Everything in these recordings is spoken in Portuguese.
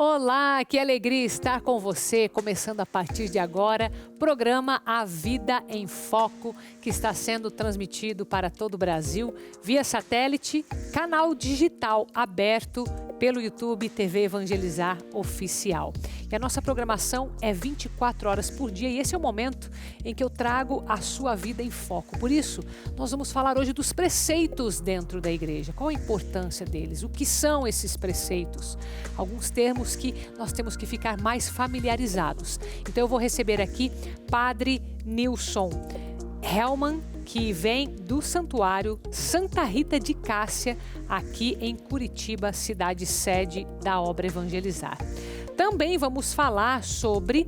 Olá, que alegria estar com você, começando a partir de agora, programa A Vida em Foco, que está sendo transmitido para todo o Brasil, via satélite, canal digital aberto pelo YouTube TV Evangelizar Oficial. E a nossa programação é 24 horas por dia e esse é o momento em que eu trago a sua vida em foco. Por isso, nós vamos falar hoje dos preceitos dentro da igreja. Qual a importância deles? O que são esses preceitos? Alguns termos que nós temos que ficar mais familiarizados. Então eu vou receber aqui Padre Nilson Hellman, que vem do Santuário Santa Rita de Cássia, aqui em Curitiba, cidade sede da obra Evangelizar. Também vamos falar sobre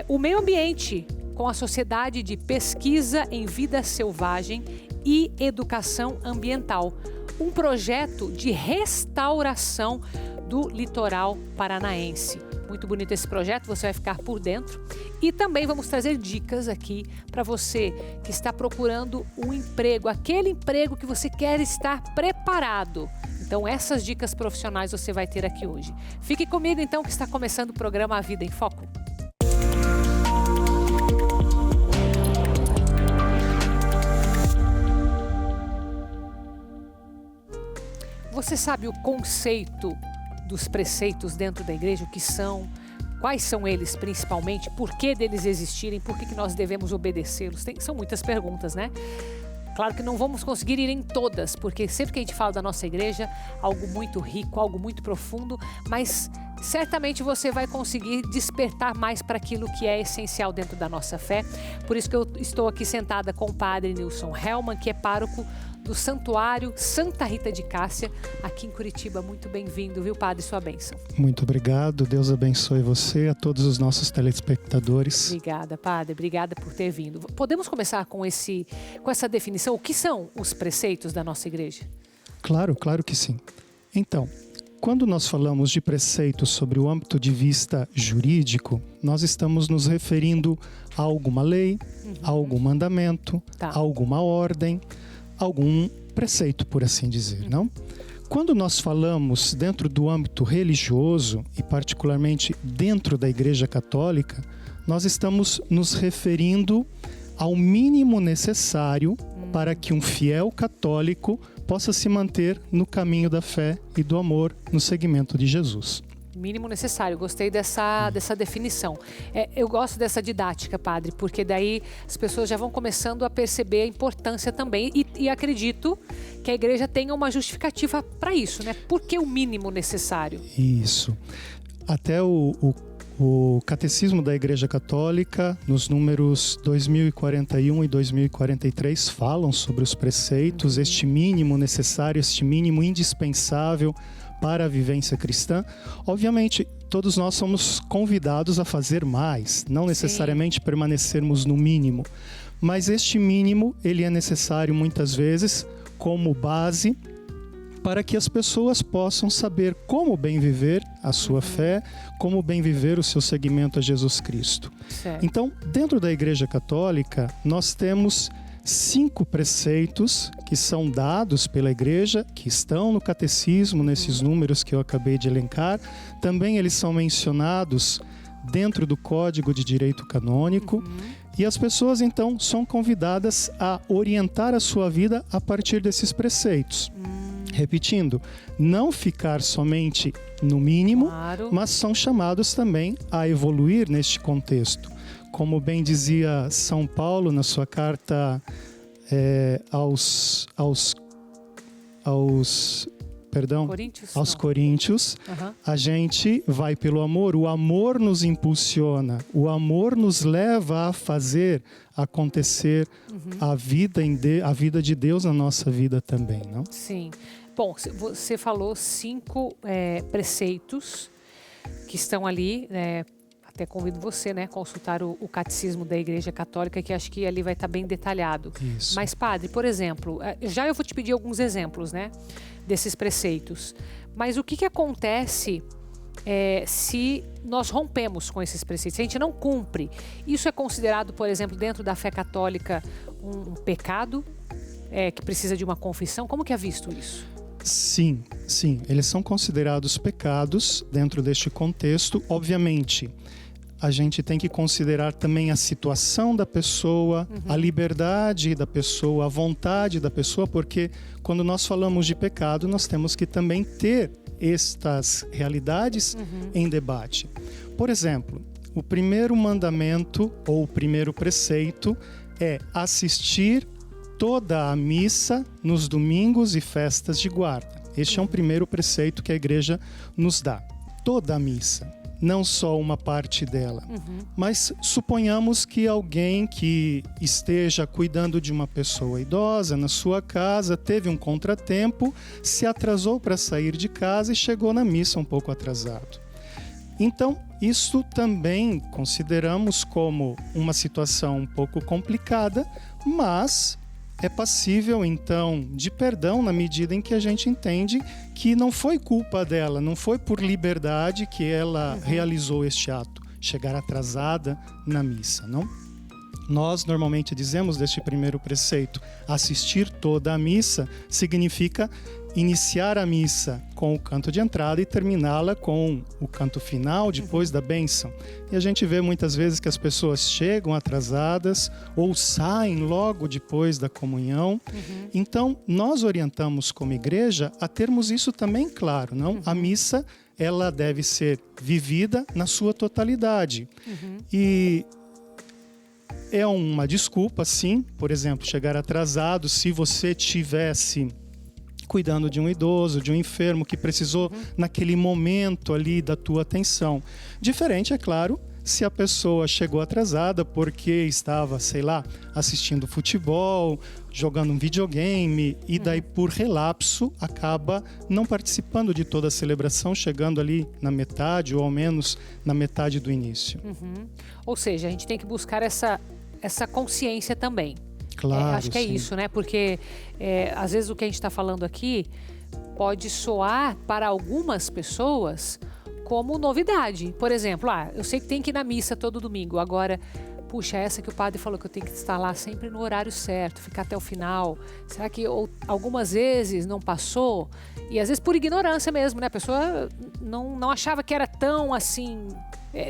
o meio ambiente, com a Sociedade de Pesquisa em Vida Selvagem e Educação Ambiental, um projeto de restauração do litoral paranaense. Muito bonito esse projeto, você vai ficar por dentro. E também vamos trazer dicas aqui para você que está procurando um emprego, aquele emprego que você quer estar preparado. Então essas dicas profissionais você vai ter aqui hoje. Fique comigo então que está começando o programa A Vida em Foco. Você sabe o conceito dos preceitos dentro da igreja, o que são, quais são eles principalmente, por que deles existirem, por que nós devemos obedecê-los? São muitas perguntas, né? Claro que não vamos conseguir ir em todas, porque sempre que a gente fala da nossa igreja, algo muito rico, algo muito profundo, mas certamente você vai conseguir despertar mais para aquilo que é essencial dentro da nossa fé. Por isso que eu estou aqui sentada com o Padre Nilson Hellman, que é pároco do Santuário Santa Rita de Cássia, aqui em Curitiba. Muito bem-vindo, viu, Padre? Sua bênção. Muito obrigado. Deus abençoe você, a todos os nossos telespectadores. Obrigada, Padre. Obrigada por ter vindo. Podemos começar com essa definição? O que são os preceitos da nossa igreja? Claro que sim. Então, quando nós falamos de preceitos sobre o âmbito de vista jurídico, nós estamos nos referindo a alguma lei, a algum mandamento, a alguma ordem, algum preceito, por assim dizer, não? Quando nós falamos dentro do âmbito religioso, e particularmente dentro da Igreja Católica, nós estamos nos referindo ao mínimo necessário para que um fiel católico possa se manter no caminho da fé e do amor no seguimento de Jesus. Mínimo necessário, gostei dessa definição. Eu gosto dessa didática, Padre, porque daí as pessoas já vão começando a perceber a importância também e acredito que a igreja tenha uma justificativa para isso, né? Por que o mínimo necessário? Isso. Até o Catecismo da Igreja Católica, nos números 2041 e 2043, falam sobre os preceitos, este mínimo necessário, este mínimo indispensável para a vivência cristã. Obviamente, todos nós somos convidados a fazer mais, não necessariamente permanecermos no mínimo, mas este mínimo, ele é necessário muitas vezes como base para que as pessoas possam saber como bem viver a sua fé, como bem viver o seu seguimento a Jesus Cristo. Certo. Então, dentro da Igreja Católica, nós temos 5 preceitos que são dados pela igreja, que estão no catecismo, nesses números que eu acabei de elencar. Também eles são mencionados dentro do Código de Direito Canônico. E as pessoas, então, são convidadas a orientar a sua vida a partir desses preceitos. Repetindo, não ficar somente no mínimo, mas são chamados também a evoluir neste contexto. Como bem dizia São Paulo na sua carta aos Coríntios, a gente vai pelo amor, o amor nos impulsiona, o amor nos leva a fazer acontecer a vida de Deus na nossa vida também, não? Sim. Bom, você falou 5 preceitos que estão ali, até convido você, né, consultar o Catecismo da Igreja Católica, que acho que ali vai estar bem detalhado. Isso. Mas, Padre, por exemplo, já eu vou te pedir alguns exemplos, né, desses preceitos. Mas o que acontece se nós rompemos com esses preceitos, se a gente não cumpre? Isso é considerado, por exemplo, dentro da fé católica, um pecado que precisa de uma confissão? Como que é visto isso? Sim, eles são considerados pecados dentro deste contexto. Obviamente, a gente tem que considerar também a situação da pessoa, a liberdade da pessoa, a vontade da pessoa, porque quando nós falamos de pecado, nós temos que também ter estas realidades em debate. Por exemplo, o primeiro mandamento ou o primeiro preceito é assistir toda a missa nos domingos e festas de guarda. Este é um primeiro preceito que a igreja nos dá. Toda a missa, não só uma parte dela. Mas suponhamos que alguém que esteja cuidando de uma pessoa idosa na sua casa, teve um contratempo, se atrasou para sair de casa e chegou na missa um pouco atrasado. Então, isso também consideramos como uma situação um pouco complicada, mas é passível, então, de perdão na medida em que a gente entende que não foi culpa dela, não foi por liberdade que ela realizou este ato, chegar atrasada na missa, não? Nós normalmente dizemos deste primeiro preceito, assistir toda a missa significa iniciar a missa com o canto de entrada e terminá-la com o canto final, depois da bênção. E a gente vê muitas vezes que as pessoas chegam atrasadas ou saem logo depois da comunhão. Então, nós orientamos como igreja a termos isso também claro, não? A missa, ela deve ser vivida na sua totalidade. E é uma desculpa, sim, por exemplo, chegar atrasado se você tivesse cuidando de um idoso, de um enfermo que precisou naquele momento ali da tua atenção. Diferente, é claro, se a pessoa chegou atrasada porque estava, sei lá, assistindo futebol, jogando um videogame e daí por relapso acaba não participando de toda a celebração, chegando ali na metade ou ao menos na metade do início. Ou seja, a gente tem que buscar essa consciência também. Claro, acho que é isso, né? Porque às vezes o que a gente está falando aqui pode soar para algumas pessoas como novidade. Por exemplo, eu sei que tem que ir na missa todo domingo. Agora, puxa, essa que o padre falou que eu tenho que estar lá sempre no horário certo, ficar até o final. Será que algumas vezes não passou? E às vezes por ignorância mesmo, né? A pessoa não achava que era tão assim,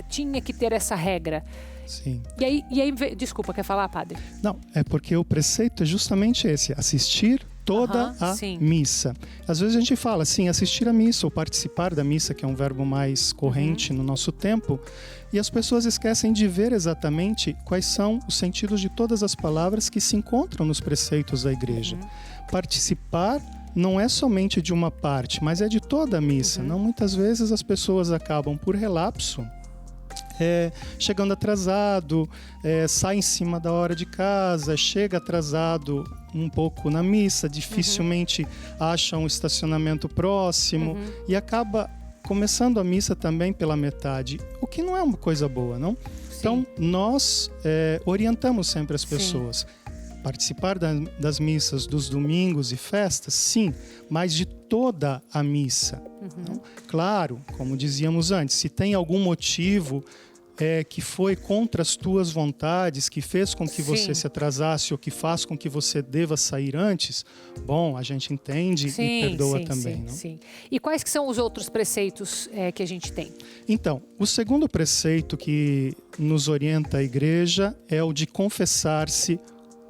tinha que ter essa regra. Sim. E aí, desculpa, quer falar, padre? Não, é porque o preceito é justamente esse, assistir toda a missa. Às vezes a gente fala assim, assistir a missa ou participar da missa, que é um verbo mais corrente no nosso tempo, e as pessoas esquecem de ver exatamente quais são os sentidos de todas as palavras que se encontram nos preceitos da igreja. Participar não é somente de uma parte, mas é de toda a missa. Não, muitas vezes as pessoas acabam por relapso, chegando atrasado, sai em cima da hora de casa, chega atrasado um pouco na missa, dificilmente acha um estacionamento próximo e acaba começando a missa também pela metade, o que não é uma coisa boa, não? Sim. Então, nós orientamos sempre as pessoas. Participar das missas dos domingos e festas, sim, mas de toda a missa. Não? Claro, como dizíamos antes, se tem algum motivo que foi contra as tuas vontades, que fez com que você se atrasasse ou que faz com que você deva sair antes, bom, a gente entende e perdoa também. Não? Sim. E quais que são os outros preceitos que a gente tem? Então, o segundo preceito que nos orienta a igreja é o de confessar-se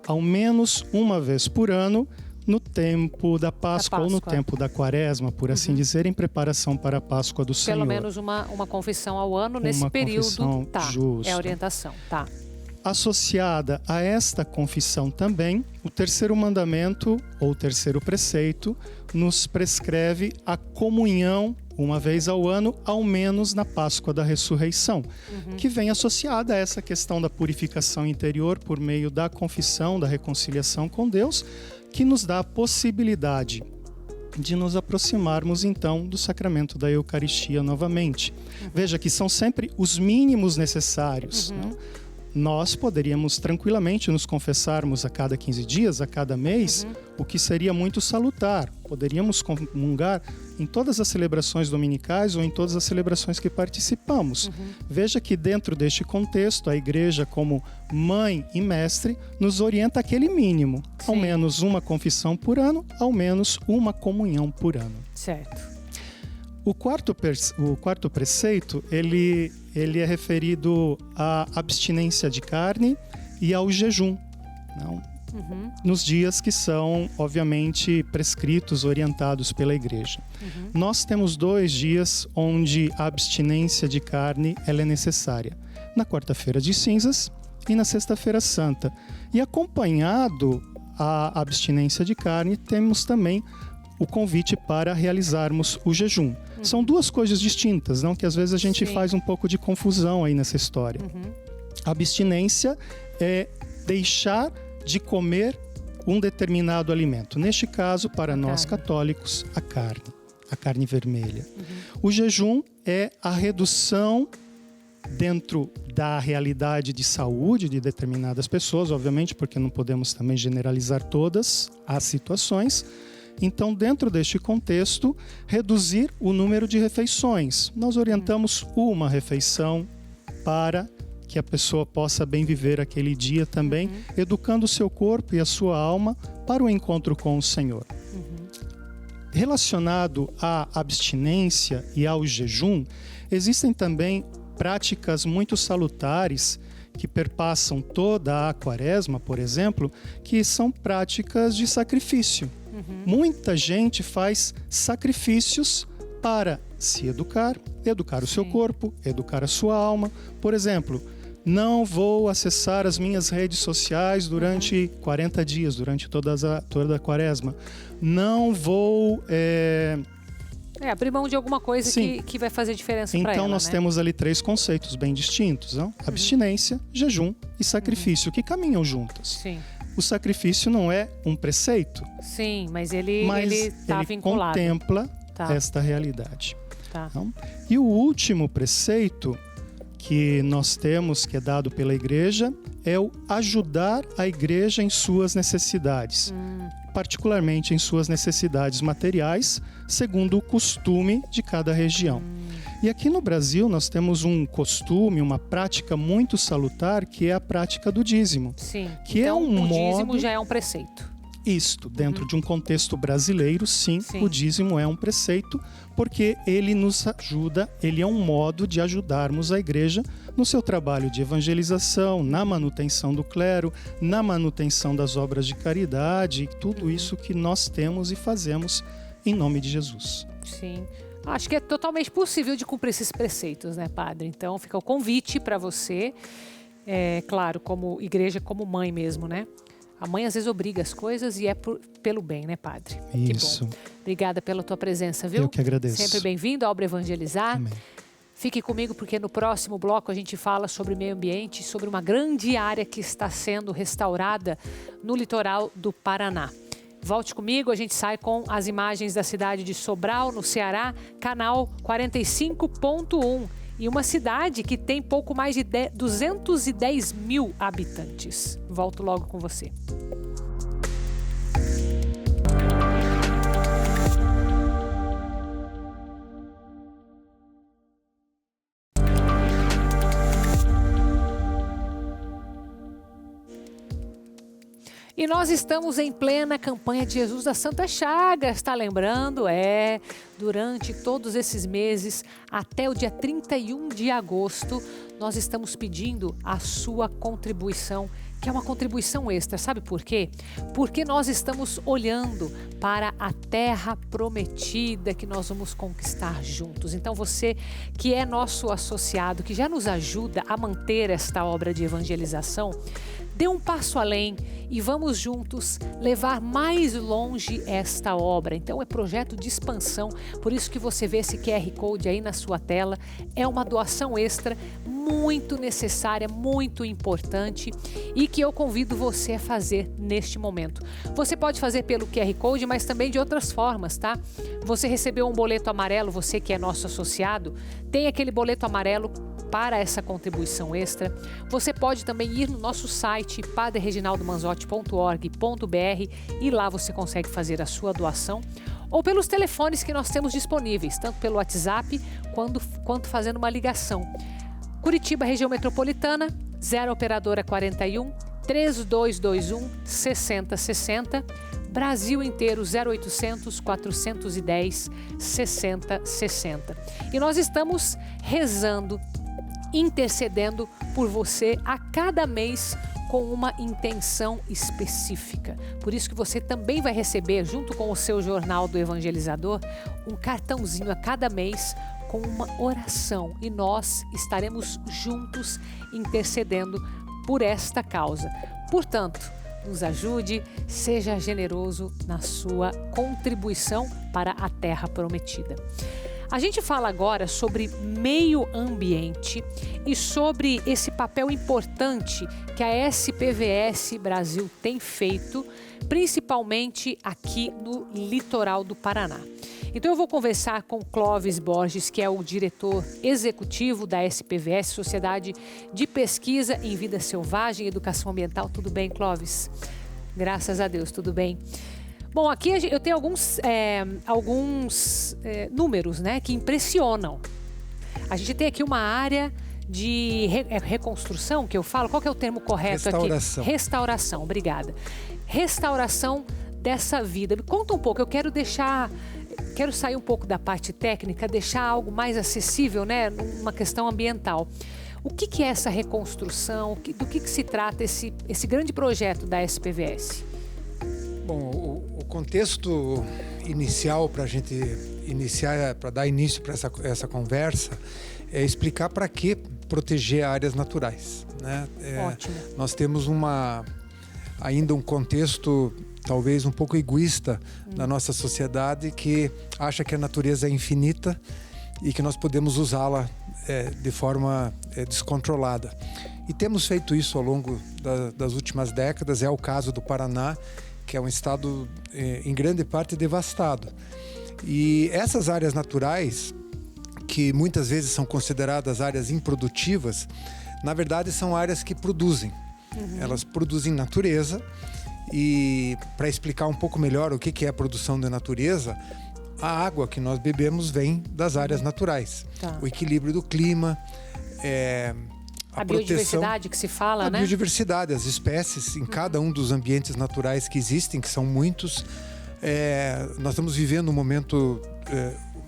ao menos uma vez por ano no tempo da Páscoa ou no tempo da Quaresma, por assim dizer, em preparação para a Páscoa do Senhor. Pelo menos uma confissão ao ano nesse período. Justa. É a orientação, Associada a esta confissão também, o terceiro mandamento, ou terceiro preceito, nos prescreve a comunhão uma vez ao ano, ao menos na Páscoa da Ressurreição, que vem associada a essa questão da purificação interior por meio da confissão, da reconciliação com Deus, que nos dá a possibilidade de nos aproximarmos, então, do sacramento da Eucaristia novamente. Veja que são sempre os mínimos necessários. nós poderíamos tranquilamente nos confessarmos a cada 15 dias, a cada mês, o que seria muito salutar. Poderíamos comungar em todas as celebrações dominicais ou em todas as celebrações que participamos. Veja que dentro deste contexto, a igreja como mãe e mestre nos orienta aquele mínimo. Ao menos uma confissão por ano, ao menos uma comunhão por ano. Certo. O quarto preceito, ele é referido à abstinência de carne e ao jejum, não? Nos dias que são, obviamente, prescritos, orientados pela igreja. Nós temos 2 dias onde a abstinência de carne ela é necessária. Na quarta-feira de cinzas e na sexta-feira santa. E acompanhado a abstinência de carne, temos também o convite para realizarmos o jejum. São 2 coisas distintas, não? Que às vezes a gente faz um pouco de confusão aí nessa história. A abstinência é deixar de comer um determinado alimento. Neste caso, para nós católicos, a carne vermelha. O jejum é a redução dentro da realidade de saúde de determinadas pessoas, obviamente, porque não podemos também generalizar todas as situações. Então, dentro deste contexto, reduzir o número de refeições. Nós orientamos uma refeição para que a pessoa possa bem viver aquele dia também, educando o seu corpo e a sua alma para o encontro com o Senhor. Relacionado à abstinência e ao jejum, existem também práticas muito salutares que perpassam toda a quaresma, por exemplo, que são práticas de sacrifício. Muita gente faz sacrifícios para se educar o seu corpo, educar a sua alma. Por exemplo, não vou acessar as minhas redes sociais durante 40 dias, durante toda a quaresma. Não vou... abrir mão de alguma coisa que vai fazer diferença para ela. Então nós temos ali 3 conceitos bem distintos, não? Abstinência, jejum e sacrifício, que caminham juntas. O sacrifício não é um preceito. Sim, mas ele está vinculado. Contempla esta realidade. Então, e o último preceito que nós temos, que é dado pela igreja, é o ajudar a igreja em suas necessidades. Particularmente em suas necessidades materiais, segundo o costume de cada região. E aqui no Brasil nós temos um costume, uma prática muito salutar, que é a prática do dízimo. Sim, que então é um o dízimo modo... já é um preceito. Isto, dentro de um contexto brasileiro, sim, o dízimo é um preceito, porque ele nos ajuda, ele é um modo de ajudarmos a igreja no seu trabalho de evangelização, na manutenção do clero, na manutenção das obras de caridade, tudo isso que nós temos e fazemos em nome de Jesus. Sim. Acho que é totalmente possível de cumprir esses preceitos, né, padre? Então fica o convite para você, claro, como igreja, como mãe mesmo, né? A mãe às vezes obriga as coisas e é pelo bem, né, padre? Isso. Que bom. Obrigada pela tua presença, viu? Eu que agradeço. Sempre bem-vindo à Obra Evangelizar. Amém. Fique comigo porque no próximo bloco a gente fala sobre meio ambiente, sobre uma grande área que está sendo restaurada no litoral do Paraná. Volte comigo, a gente sai com as imagens da cidade de Sobral, no Ceará, canal 45.1. E uma cidade que tem pouco mais de 210 mil habitantes. Volto logo com você. E nós estamos em plena campanha de Jesus das Santas Chagas, está lembrando? Durante todos esses meses, até o dia 31 de agosto, nós estamos pedindo a sua contribuição, que é uma contribuição extra. Sabe por quê? Porque nós estamos olhando para a terra prometida que nós vamos conquistar juntos. Então você que é nosso associado, que já nos ajuda a manter esta obra de evangelização, dê um passo além e vamos juntos levar mais longe esta obra. Então é projeto de expansão, por isso que você vê esse QR Code aí na sua tela. É uma doação extra muito necessária, muito importante e que eu convido você a fazer neste momento. Você pode fazer pelo QR Code, mas também de outras formas, tá? Você recebeu um boleto amarelo, você que é nosso associado, tem aquele boleto amarelo para essa contribuição extra. Você pode também ir no nosso site padrereginaldomanzotti.org.br e lá você consegue fazer a sua doação, ou pelos telefones que nós temos disponíveis, tanto pelo WhatsApp quanto fazendo uma ligação. Curitiba, região metropolitana, 0 operadora 41 3221 6060. Brasil inteiro, 0800 410 6060. E nós estamos rezando, intercedendo por você a cada mês com uma intenção específica. Por isso que você também vai receber, junto com o seu jornal do evangelizador, um cartãozinho a cada mês com uma oração. E nós estaremos juntos intercedendo por esta causa. Portanto, nos ajude, seja generoso na sua contribuição para a Terra Prometida. A gente fala agora sobre meio ambiente e sobre esse papel importante que a SPVS Brasil tem feito, principalmente aqui no litoral do Paraná. Então eu vou conversar com Clóvis Borges, que é o diretor executivo da SPVS, Sociedade de Pesquisa em Vida Selvagem e Educação Ambiental. Tudo bem, Clóvis? Graças a Deus, tudo bem. Bom, aqui eu tenho alguns números, né, que impressionam. A gente tem aqui uma área de reconstrução, que eu falo. Qual que é o termo correto aqui? Restauração, obrigada. Restauração dessa vida. Me conta um pouco, eu quero sair um pouco da parte técnica, deixar algo mais acessível, né, numa questão ambiental. O que é essa reconstrução? Do que se trata esse grande projeto da SPVS? Bom, o contexto inicial para a gente iniciar, para dar início para essa conversa, é explicar para que proteger áreas naturais, né? Ótimo. Nós temos ainda um contexto talvez um pouco egoísta na nossa sociedade, que acha que a natureza é infinita e que nós podemos usá-la de forma descontrolada. E temos feito isso ao longo das últimas décadas. É o caso do Paraná, que é um estado em grande parte devastado. E essas áreas naturais, que muitas vezes são consideradas áreas improdutivas, na verdade são áreas que produzem. Elas produzem natureza. E para explicar um pouco melhor o que é a produção da natureza, a água que nós bebemos vem das áreas naturais. Tá. O equilíbrio do clima, a biodiversidade que se fala, né? A biodiversidade, as espécies em cada um dos ambientes naturais que existem, que são muitos. Nós estamos vivendo um momento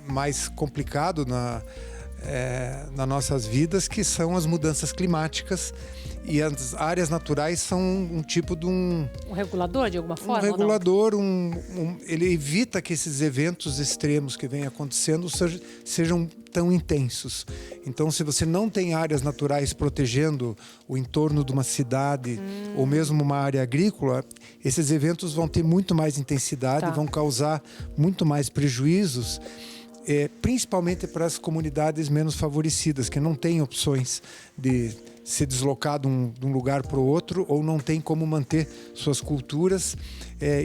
mais complicado nas nossas vidas, que são as mudanças climáticas. E as áreas naturais são um tipo de um regulador, de alguma forma? Um regulador, ele evita que esses eventos extremos que vêm acontecendo sejam tão intensos. Então, se você não tem áreas naturais protegendo o entorno de uma cidade ou mesmo uma área agrícola, esses eventos vão ter muito mais intensidade, vão causar muito mais prejuízos, principalmente para as comunidades menos favorecidas, que não têm opções de se deslocar de um lugar para o outro, ou não tem como manter suas culturas,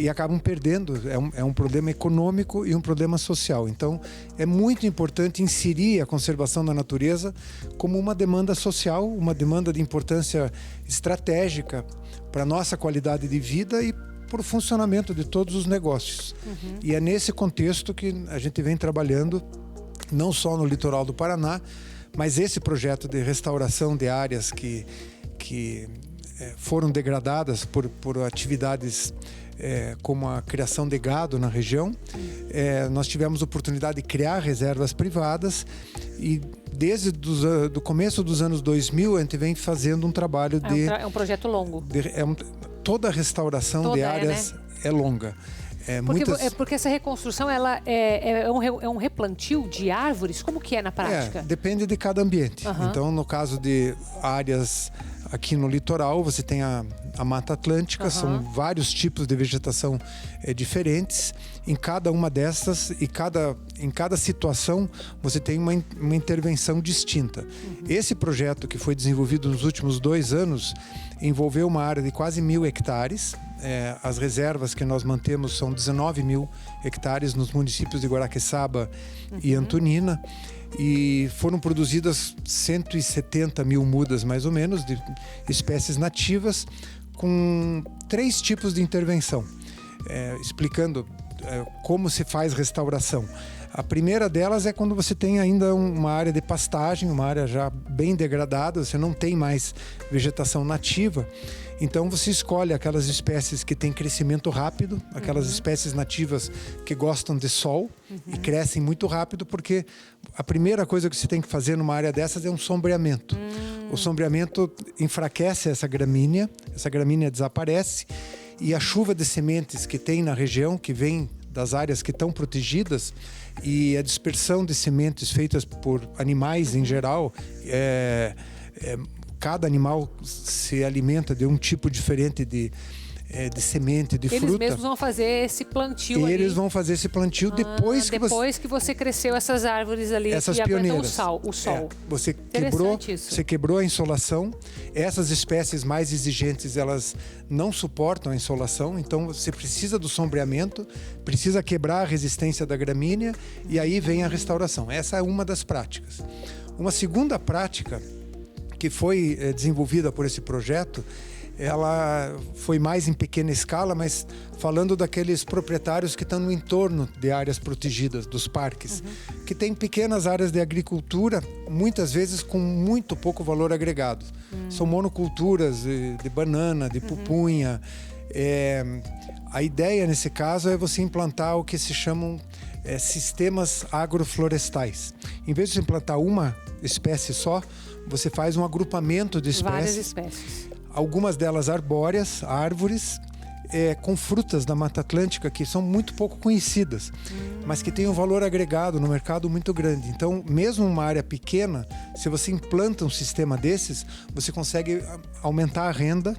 e acabam perdendo. É um problema econômico e um problema social. Então, é muito importante inserir a conservação da natureza como uma demanda social, uma demanda de importância estratégica para a nossa qualidade de vida e para o funcionamento de todos os negócios. E é nesse contexto que a gente vem trabalhando, não só no litoral do Paraná, mas esse projeto de restauração de áreas que foram degradadas por atividades como a criação de gado na região. Nós tivemos a oportunidade de criar reservas privadas e do começo dos anos 2000 a gente vem fazendo um trabalho É um projeto longo. Toda a restauração de áreas, né, é longa. Porque essa reconstrução ela é um replantio de árvores? Como que é na prática? Depende de cada ambiente. Então, no caso de áreas aqui no litoral, você tem a Mata Atlântica, são vários tipos de vegetação diferentes. Em cada uma dessas em cada situação, você tem uma intervenção distinta. Esse projeto que foi desenvolvido nos últimos 2 anos envolveu uma área de quase 1.000 hectares. As reservas que nós mantemos são 19.000 hectares nos municípios de Guaraqueçaba e Antonina. E foram produzidas 170.000 mudas, mais ou menos, de espécies nativas, com 3 tipos de intervenção, explicando como se faz restauração. A primeira delas é quando você tem ainda uma área de pastagem, uma área já bem degradada, você não tem mais vegetação nativa. Então você escolhe aquelas espécies que têm crescimento rápido, aquelas espécies nativas que gostam de sol e crescem muito rápido, porque a primeira coisa que você tem que fazer numa área dessas é um sombreamento. O sombreamento enfraquece essa gramínea desaparece, e a chuva de sementes que tem na região, que vem das áreas que estão protegidas, e a dispersão de sementes feitas por animais em geral, cada animal se alimenta de um tipo diferente de semente, de fruta. Eles mesmos vão fazer esse plantio Eles vão fazer esse plantio depois que você cresceu essas árvores ali essas que aguentam pioneiras. o sol. Você quebrou a insolação. Essas espécies mais exigentes, elas não suportam a insolação, então você precisa do sombreamento, precisa quebrar a resistência da gramínea, e aí vem a restauração. Essa é uma das práticas. Uma segunda prática que foi desenvolvida por esse projeto, ela foi mais em pequena escala, mas falando daqueles proprietários que estão no entorno de áreas protegidas, dos parques, que tem pequenas áreas de agricultura, muitas vezes com muito pouco valor agregado. São monoculturas de banana, de pupunha. A ideia nesse caso é você implantar o que se chamam sistemas agroflorestais. Em vez de você implantar uma espécie só, você faz um agrupamento de espécies. Várias espécies. Algumas delas arbóreas, árvores, com frutas da Mata Atlântica que são muito pouco conhecidas, mas que têm um valor agregado no mercado muito grande. Então, mesmo uma área pequena, se você implanta um sistema desses, você consegue aumentar a renda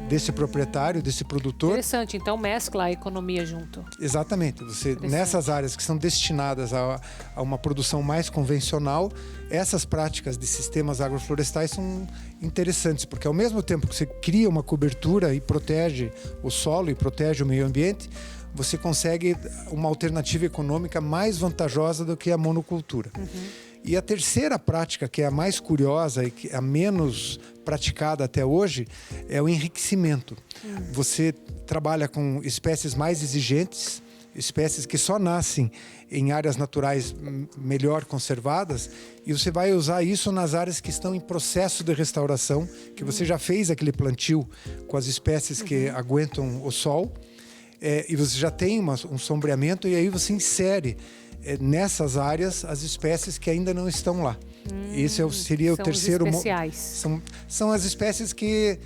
desse proprietário, desse produtor. Interessante, então mescla a economia junto. Exatamente. Nessas áreas que são destinadas a uma produção mais convencional, essas práticas de sistemas agroflorestais são interessantes, porque ao mesmo tempo que você cria uma cobertura e protege o solo e protege o meio ambiente, você consegue uma alternativa econômica mais vantajosa do que a monocultura. E a terceira prática, que é a mais curiosa e que é a menos praticada até hoje, é o enriquecimento. Você trabalha com espécies mais exigentes, espécies que só nascem em áreas naturais melhor conservadas, e você vai usar isso nas áreas que estão em processo de restauração, que você já fez aquele plantio com as espécies que aguentam o sol, e você já tem um sombreamento, e aí você insere nessas áreas as espécies que ainda não estão lá. Esse seria o terceiro. São as espécies que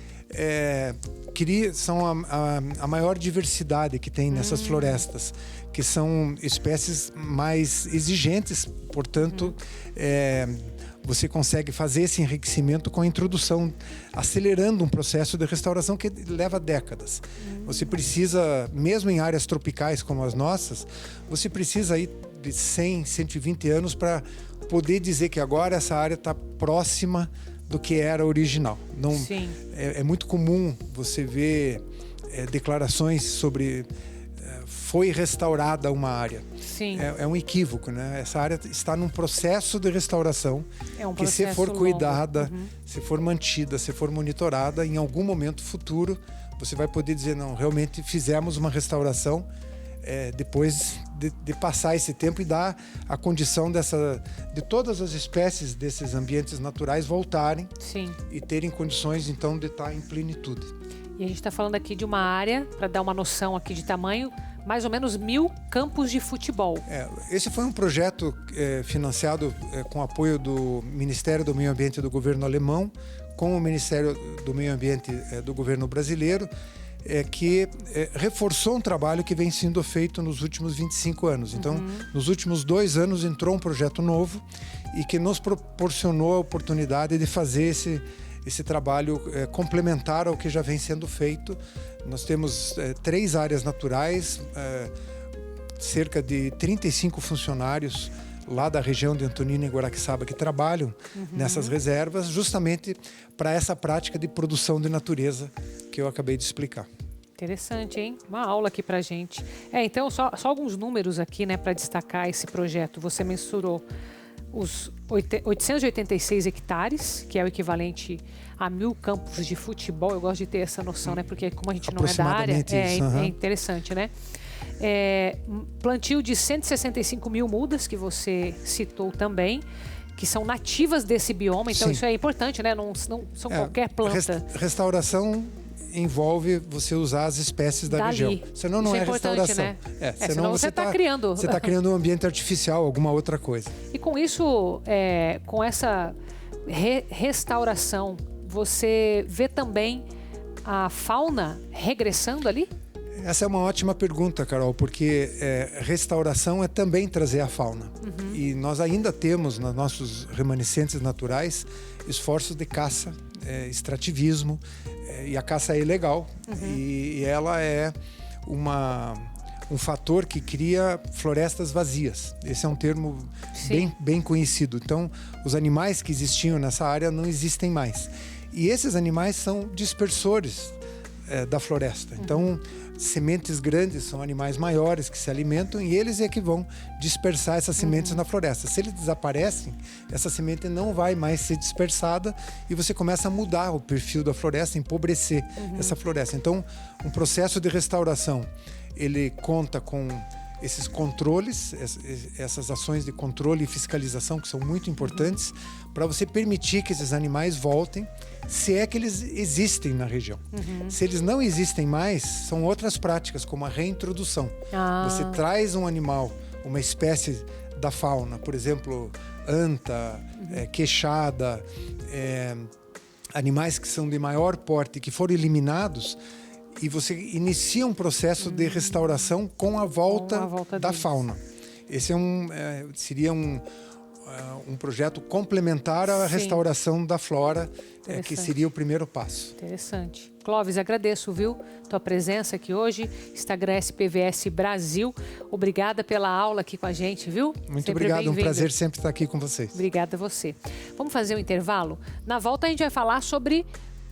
são a maior diversidade que tem nessas florestas, que são espécies mais exigentes, portanto, você consegue fazer esse enriquecimento com a introdução, acelerando um processo de restauração que leva décadas. Você precisa, mesmo em áreas tropicais como as nossas, você precisa aí de 100, 120 anos para poder dizer que agora essa área está próxima do que era original. Não, é muito comum você ver declarações sobre foi restaurada uma área. Sim. É um equívoco, né? Essa área está num processo de restauração que, se for cuidada, se for mantida, se for monitorada, em algum momento futuro, você vai poder dizer, não, realmente fizemos uma restauração depois de passar esse tempo e dar a condição de todas as espécies desses ambientes naturais voltarem. Sim. E terem condições, então, de estar em plenitude. E a gente está falando aqui de uma área, para dar uma noção aqui de tamanho, mais ou menos 1.000 campos de futebol. Esse foi um projeto financiado com apoio do Ministério do Meio Ambiente do governo alemão, com o Ministério do Meio Ambiente do governo brasileiro. que reforçou um trabalho que vem sendo feito nos últimos 25 anos. Então, nos últimos 2 anos entrou um projeto novo e que nos proporcionou a oportunidade de fazer esse trabalho complementar ao que já vem sendo feito. Nós temos 3 áreas naturais, cerca de 35 funcionários lá da região de Antonina e Guaraqueçaba que trabalham nessas reservas, justamente para essa prática de produção de natureza que eu acabei de explicar. Interessante, hein? Uma aula aqui pra gente. Então, só alguns números aqui, né, para destacar esse projeto. Você mensurou os 886 hectares, que é o equivalente a 1.000 campos de futebol. Eu gosto de ter essa noção, né? Porque como a gente não é da área, é interessante, né? Plantio de 165 mil mudas, que você citou também, que são nativas desse bioma. Então, isso é importante, né? Não são qualquer planta. Restauração envolve você usar as espécies da região. Senão não é restauração. Né? Senão você está criando. Você está criando um ambiente artificial, alguma outra coisa. E com isso, com essa restauração, você vê também a fauna regressando ali? Essa é uma ótima pergunta, Carol, porque restauração é também trazer a fauna. E nós ainda temos, nos nossos remanescentes naturais, esforços de caça, extrativismo, e a caça é ilegal. E ela é um fator que cria florestas vazias. Esse é um termo bem conhecido. Então, os animais que existiam nessa área não existem mais. E esses animais são dispersores da floresta. Então, sementes grandes são animais maiores que se alimentam e eles é que vão dispersar essas sementes na floresta. Se eles desaparecem, essa semente não vai mais ser dispersada e você começa a mudar o perfil da floresta, empobrecer essa floresta. Então, um processo de restauração, ele conta com esses controles, essas ações de controle e fiscalização que são muito importantes para você permitir que esses animais voltem, se é que eles existem na região. Se eles não existem mais, são outras práticas, como a reintrodução. Você traz um animal, uma espécie da fauna, por exemplo, anta, queixada, animais que são de maior porte, que foram eliminados, e você inicia um processo de restauração com a volta da fauna. Esse seria um projeto complementar à restauração da flora, que seria o primeiro passo. Interessante. Clóvis, agradeço, viu, tua presença aqui hoje, Instagram SPVS Brasil. Obrigada pela aula aqui com a gente, viu? Muito sempre obrigado, um prazer sempre estar aqui com vocês. Obrigada a você. Vamos fazer um intervalo? Na volta a gente vai falar sobre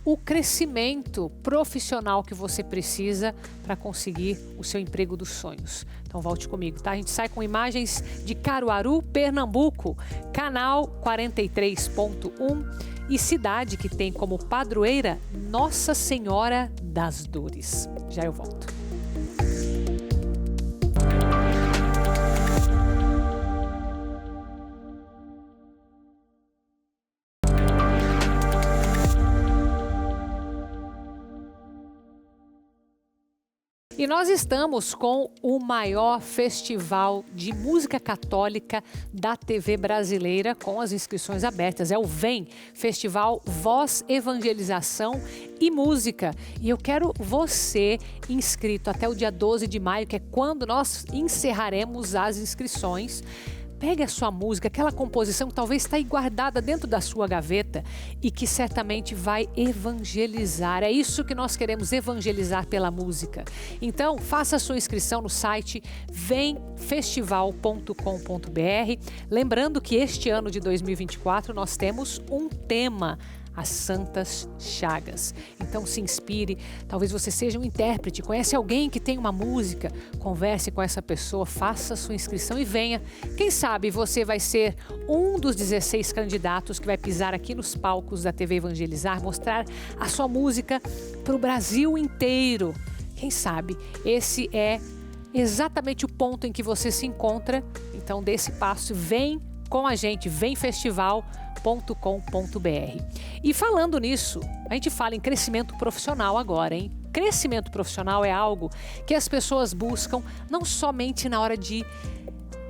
o crescimento profissional que você precisa para conseguir o seu emprego dos sonhos. Então volte comigo, tá? A gente sai com imagens de Caruaru, Pernambuco, canal 43.1 e cidade que tem como padroeira Nossa Senhora das Dores. Já eu volto. E nós estamos com o maior festival de música católica da TV brasileira, com as inscrições abertas. É o VEM, Festival Voz, Evangelização e Música. E eu quero você inscrito até o dia 12 de maio, que é quando nós encerraremos as inscrições. Pegue a sua música, aquela composição que talvez está aí guardada dentro da sua gaveta e que certamente vai evangelizar. É isso que nós queremos, evangelizar pela música. Então, faça a sua inscrição no site vemfestival.com.br. Lembrando que este ano de 2024 nós temos um tema: as Santas Chagas. Então se inspire, talvez você seja um intérprete, conhece alguém que tem uma música, converse com essa pessoa, faça sua inscrição e venha. Quem sabe você vai ser um dos 16 candidatos que vai pisar aqui nos palcos da TV Evangelizar, mostrar a sua música para o Brasil inteiro. Quem sabe esse é exatamente o ponto em que você se encontra. Então dê esse passo, vem com a gente, vemfestival.com.br. E falando nisso, a gente fala em crescimento profissional agora, hein? Crescimento profissional é algo que as pessoas buscam não somente na hora de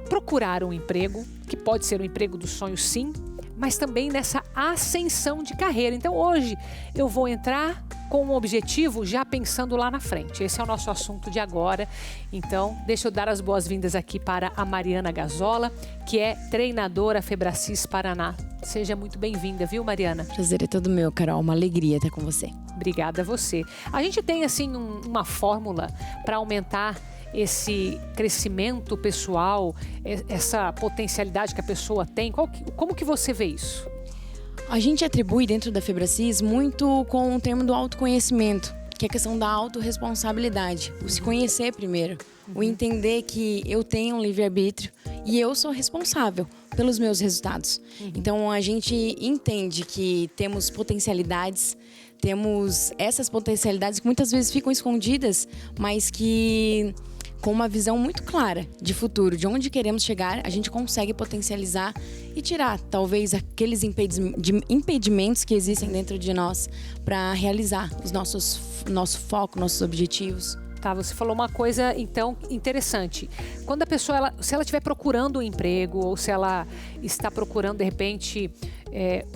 procurar um emprego, que pode ser um emprego dos sonhos sim, mas também nessa ascensão de carreira. Então hoje eu vou entrar com um objetivo já pensando lá na frente. Esse é o nosso assunto de agora. Então, deixa eu dar as boas-vindas aqui para a Mariana Gazzola, que é treinadora Febracis Paraná. Seja muito bem-vinda, viu, Mariana? Prazer é todo meu, Carol. Uma alegria estar com você. Obrigada a você. A gente tem, assim, uma fórmula para aumentar esse crescimento pessoal, essa potencialidade que a pessoa tem. Como que você vê isso? A gente atribui dentro da Febracis muito com o termo do autoconhecimento, que é a questão da autorresponsabilidade. O se conhecer primeiro, o entender que eu tenho um livre-arbítrio e eu sou responsável pelos meus resultados. Então a gente entende que temos potencialidades, temos essas potencialidades que muitas vezes ficam escondidas, mas que com uma visão muito clara de futuro, de onde queremos chegar, a gente consegue potencializar e tirar, talvez, aqueles impedimentos que existem dentro de nós para realizar nosso foco, nossos objetivos. Tá, você falou uma coisa, então, interessante. Quando a pessoa, se ela estiver procurando um emprego ou se ela está procurando, de repente,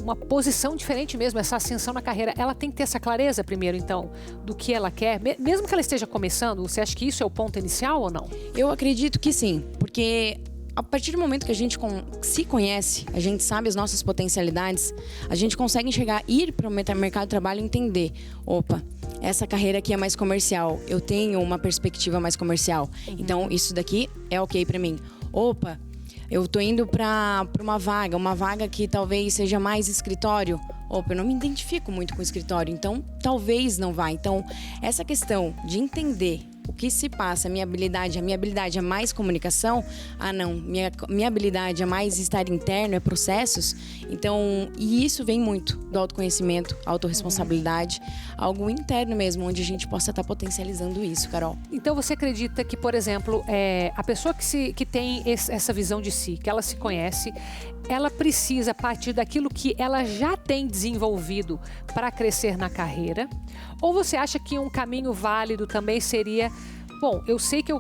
uma posição diferente mesmo, essa ascensão na carreira, ela tem que ter essa clareza primeiro, então, do que ela quer, mesmo que ela esteja começando. Você acha que isso é o ponto inicial ou não? Eu acredito que sim, porque a partir do momento que a gente se conhece, a gente sabe as nossas potencialidades, a gente consegue enxergar, ir para o mercado de trabalho e entender, opa, essa carreira aqui é mais comercial, eu tenho uma perspectiva mais comercial, então isso daqui é ok para mim. Opa, eu tô indo para uma vaga que talvez seja mais escritório. Opa, eu não me identifico muito com escritório, então talvez não vá. Então, essa questão de entender o que se passa, a minha habilidade é mais comunicação, minha habilidade é mais estar interno, é processos. Então, e isso vem muito do autoconhecimento, autorresponsabilidade, algo interno mesmo, onde a gente possa estar potencializando isso, Carol. Então, você acredita que, por exemplo, a pessoa que tem essa visão de si, que ela se conhece, ela precisa, a partir daquilo que ela já tem desenvolvido para crescer na carreira? Ou você acha que um caminho válido também seria... Bom, eu sei que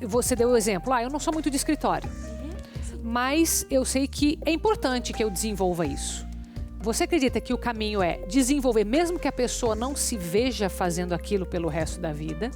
você deu o exemplo. Eu não sou muito de escritório. Mas eu sei que é importante que eu desenvolva isso. Você acredita que o caminho é desenvolver, mesmo que a pessoa não se veja fazendo aquilo pelo resto da vida?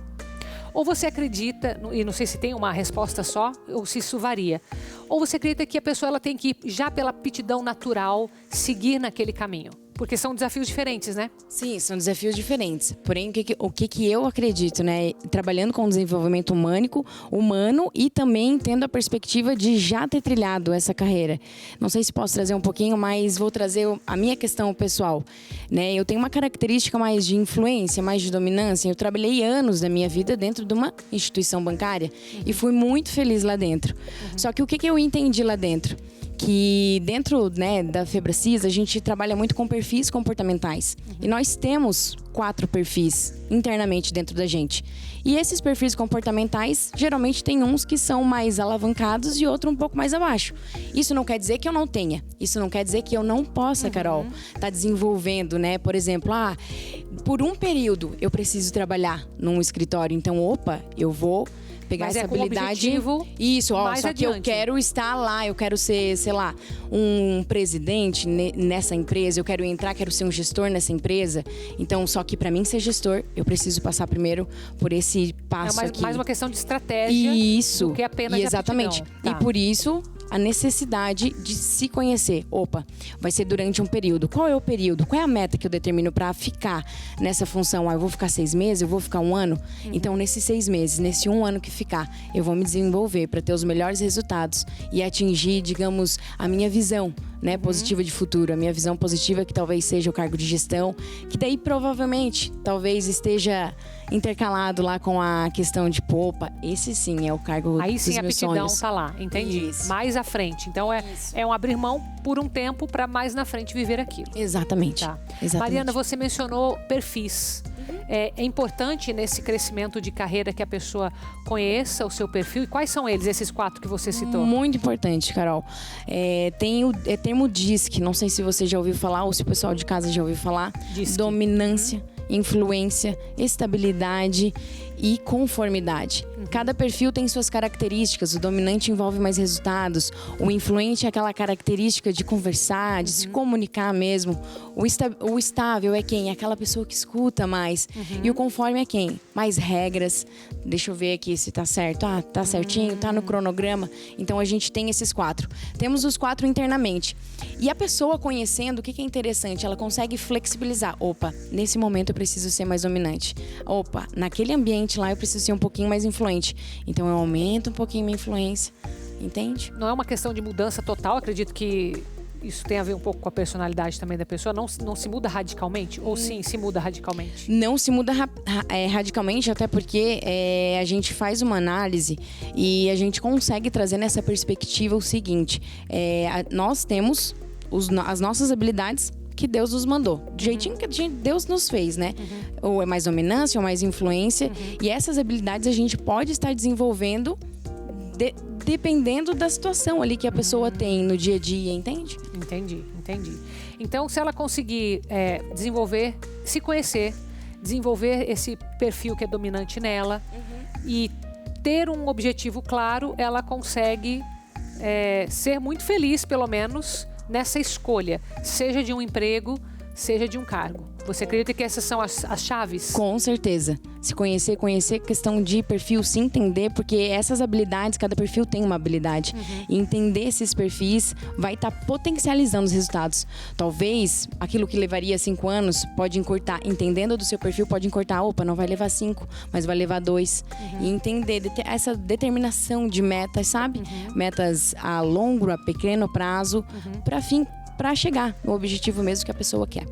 Ou você acredita, e não sei se tem uma resposta só, ou se isso varia, ou você acredita que a pessoa ela tem que, já pela aptidão natural, seguir naquele caminho? Porque são desafios diferentes, né? Sim, são desafios diferentes. Porém, o que eu acredito, né? Trabalhando com o desenvolvimento humano e também tendo a perspectiva de já ter trilhado essa carreira. Não sei se posso trazer um pouquinho, mas vou trazer a minha questão pessoal, né? Eu tenho uma característica mais de influência, mais de dominância. Eu trabalhei anos da minha vida dentro de uma instituição bancária e fui muito feliz lá dentro. Só que o que eu entendi lá dentro? Que dentro, né, da Febracis, a gente trabalha muito com perfis comportamentais. E nós temos 4 perfis internamente dentro da gente. E esses perfis comportamentais, geralmente tem uns que são mais alavancados e outro um pouco mais abaixo. Isso não quer dizer que eu não tenha. Isso não quer dizer que eu não possa, Carol, tá desenvolvendo, né? Por exemplo, por um período eu preciso trabalhar num escritório. Então, eu vou pegar essa habilidade. Isso, só que eu quero estar lá, eu quero ser, sei lá, um presidente nessa empresa, eu quero ser um gestor nessa empresa. Então, só que para mim ser gestor, eu preciso passar primeiro por esse passo aqui. Mais uma questão de estratégia do que apenas exatamente. Tá. E por isso a necessidade de se conhecer. Vai ser durante um período. Qual é o período? Qual é a meta que eu determino para ficar nessa função? Eu vou ficar 6 meses? Eu vou ficar 1 ano? Então, nesses 6 meses, nesse 1 ano que ficar, eu vou me desenvolver para ter os melhores resultados e atingir, digamos, a minha visão, né, positiva de futuro. A minha visão positiva que talvez seja o cargo de gestão, que daí provavelmente, talvez esteja intercalado lá com a questão de esse sim é o cargo dos meus sonhos. Aí sim a aptidão tá lá, entendi. Isso. Mais à frente. Então é um abrir mão por um tempo para mais na frente viver aquilo. Exatamente. Tá. Exatamente. Mariana, você mencionou perfis. É importante nesse crescimento de carreira que a pessoa conheça o seu perfil. E quais são eles, esses 4 que você citou? Muito importante, Carol. Tem o termo DISC, não sei se você já ouviu falar ou se o pessoal de casa já ouviu falar. DISC. Dominância, influência, estabilidade e conformidade. Cada perfil tem suas características. O dominante envolve mais resultados. O influente é aquela característica de conversar, de se comunicar mesmo. O estável é quem? É aquela pessoa que escuta mais. E o conforme é quem? Mais regras. Deixa eu ver aqui se tá certo. Ah, tá certinho, tá no cronograma. Então a gente tem esses 4. Temos os 4 internamente. E a pessoa conhecendo, o que é interessante? Ela consegue flexibilizar. Opa, nesse momento eu preciso ser mais dominante. Opa, naquele ambiente lá eu preciso ser um pouquinho mais influente. Então eu aumento um pouquinho minha influência. Entende? Não é uma questão de mudança total, acredito que isso tem a ver um pouco com a personalidade também da pessoa. Não se muda radicalmente? Ou sim, se muda radicalmente? Não se muda radicalmente, até porque a gente faz uma análise e a gente consegue trazer nessa perspectiva o seguinte. Nós temos as nossas habilidades que Deus nos mandou, do jeitinho que Deus nos fez, né? Ou é mais dominância, ou mais influência. E essas habilidades a gente pode estar desenvolvendo dependendo da situação ali que a pessoa tem no dia a dia, entende? Entendi. Então, se ela conseguir desenvolver, se conhecer, desenvolver esse perfil que é dominante nela e ter um objetivo claro, ela consegue ser muito feliz, pelo menos, nessa escolha, seja de um emprego, seja de um cargo. Você acredita que essas são as chaves? Com certeza. Se conhecer, questão de perfil, se entender, porque essas habilidades, cada perfil tem uma habilidade. E entender esses perfis vai estar potencializando os resultados. Talvez aquilo que levaria 5 anos pode encurtar. Entendendo do seu perfil, pode encurtar. Opa, não vai levar 5, mas vai levar 2. E entender essa determinação de metas, sabe? Metas a longo, a pequeno prazo, para chegar no objetivo mesmo que a pessoa quer.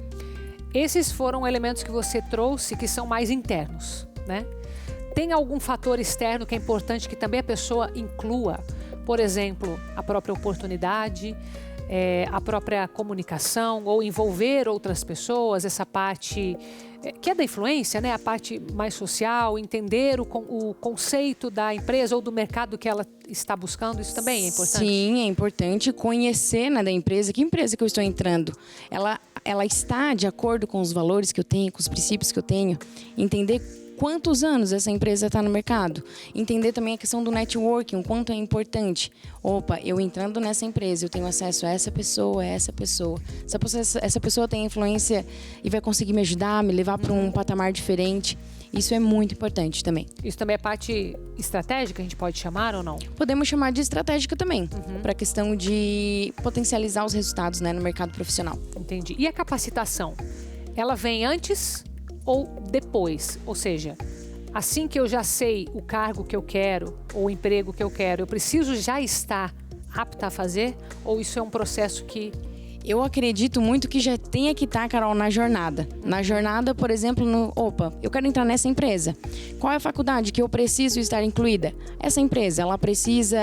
Esses foram elementos que você trouxe que são mais internos, né? Tem algum fator externo que é importante que também a pessoa inclua? Por exemplo, a própria oportunidade, a própria comunicação ou envolver outras pessoas, essa parte que é da influência, né? A parte mais social, entender o conceito da empresa ou do mercado que ela está buscando, isso também é importante? Sim, é importante conhecer, né, da empresa. Que empresa que eu estou entrando? Ela está de acordo com os valores que eu tenho, com os princípios que eu tenho, entender quantos anos essa empresa está no mercado. Entender também a questão do networking, o quanto é importante. Opa, eu entrando nessa empresa, eu tenho acesso a essa pessoa, essa pessoa tem influência e vai conseguir me ajudar, me levar para um patamar diferente. Isso é muito importante também. Isso também é parte estratégica, a gente pode chamar ou não? Podemos chamar de estratégica também, para a questão de potencializar os resultados, né, no mercado profissional. Entendi. E a capacitação? Ela vem antes ou depois? Ou seja, assim que eu já sei o cargo que eu quero ou o emprego que eu quero, eu preciso já estar apta a fazer? Ou isso é um processo que... Eu acredito muito que já tenha que estar, Carol, na jornada. Na jornada, por exemplo, eu quero entrar nessa empresa. Qual é a faculdade que eu preciso estar incluída? Essa empresa, ela precisa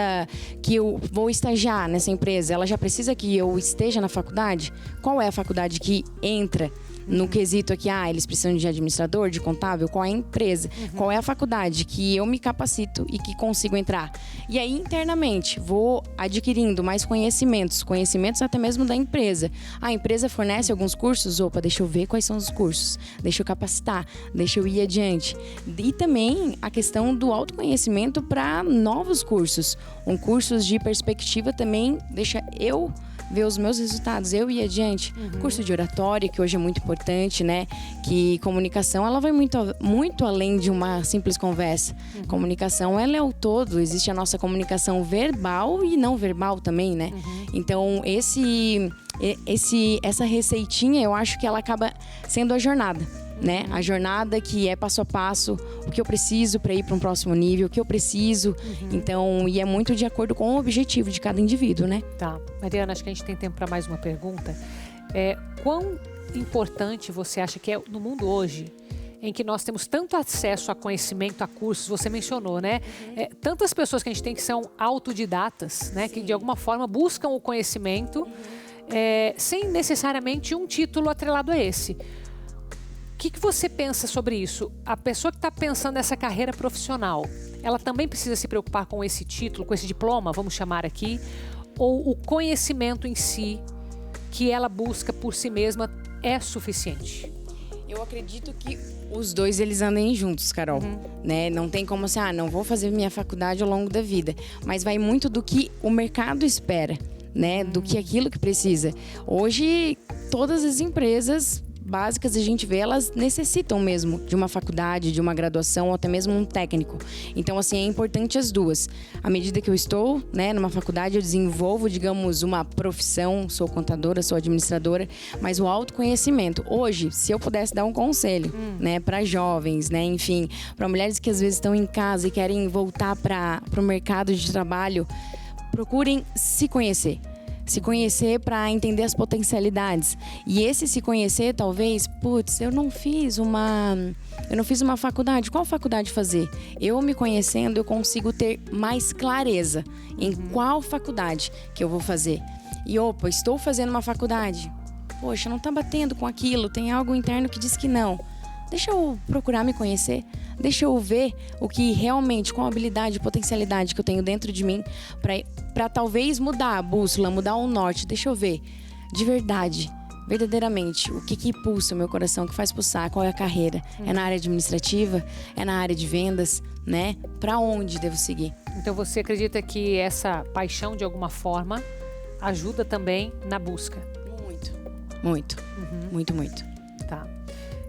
que eu vou estagiar nessa empresa? Ela já precisa que eu esteja na faculdade? Qual é a faculdade que entra no quesito aqui, eles precisam de administrador, de contábil? Qual é a empresa? Qual é a faculdade que eu me capacito e que consigo entrar? E aí, internamente, vou adquirindo mais conhecimentos até mesmo da empresa. A empresa fornece alguns cursos? Opa, deixa eu ver quais são os cursos. Deixa eu capacitar, deixa eu ir adiante. E também a questão do autoconhecimento para novos cursos. Cursos de perspectiva também deixa eu ver os meus resultados, eu ir adiante. Curso de oratória, que hoje é muito importante, né? Que comunicação, ela vai muito além de uma simples conversa. Comunicação, ela é o todo. Existe a nossa comunicação verbal e não verbal também, né? Então, essa receitinha, eu acho que ela acaba sendo a jornada, né? A jornada que é passo a passo, o que eu preciso para ir para um próximo nível, o que eu preciso. Então, e é muito de acordo com o objetivo de cada indivíduo, né? Tá. Mariana, acho que a gente tem tempo para mais uma pergunta. Quão importante você acha que é no mundo hoje, em que nós temos tanto acesso a conhecimento, a cursos, você mencionou, né? Tantas pessoas que a gente tem que são autodidatas, né? Que de alguma forma buscam o conhecimento sem necessariamente um título atrelado a esse. O que você pensa sobre isso? A pessoa que está pensando nessa carreira profissional, ela também precisa se preocupar com esse título, com esse diploma, vamos chamar aqui, ou o conhecimento em si que ela busca por si mesma é suficiente? Eu acredito que os dois eles andem juntos, Carol, né? Não tem como assim, não vou fazer minha faculdade ao longo da vida, mas vai muito do que o mercado espera, né? Do que aquilo que precisa. Hoje, todas as empresas básicas a gente vê, elas necessitam mesmo de uma faculdade, de uma graduação ou até mesmo um técnico. Então, assim, é importante as duas. À medida que eu estou, né, numa faculdade, eu desenvolvo, digamos, uma profissão, sou contadora, sou administradora, mas o autoconhecimento. Hoje, se eu pudesse dar um conselho, né, para jovens, né, enfim, para mulheres que às vezes estão em casa e querem voltar para o mercado de trabalho, procurem se conhecer. Se conhecer para entender as potencialidades. E esse se conhecer, talvez, eu não fiz uma faculdade. Qual faculdade fazer? Eu me conhecendo, eu consigo ter mais clareza em qual faculdade que eu vou fazer. E estou fazendo uma faculdade. Poxa, não tá batendo com aquilo, tem algo interno que diz que não. Deixa eu procurar me conhecer, deixa eu ver o que realmente, qual habilidade, potencialidade que eu tenho dentro de mim para talvez mudar a bússola, mudar o norte. Deixa eu ver de verdade, verdadeiramente, o que pulsa o meu coração, o que faz pulsar, qual é a carreira. É na área administrativa? É na área de vendas? Né? Para onde devo seguir? Então você acredita que essa paixão, de alguma forma, ajuda também na busca? Muito. Tá.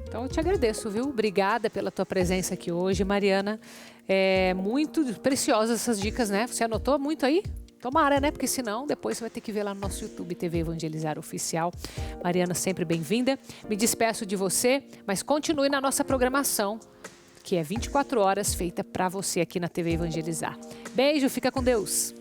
Então eu te agradeço, viu? Obrigada pela tua presença aqui hoje, Mariana. É muito preciosas essas dicas, né? Você anotou muito aí? Tomara, né? Porque senão depois você vai ter que ver lá no nosso YouTube TV Evangelizar Oficial. Mariana, sempre bem-vinda. Me despeço de você, mas continue na nossa programação, que é 24 horas feita para você aqui na TV Evangelizar. Beijo, fica com Deus.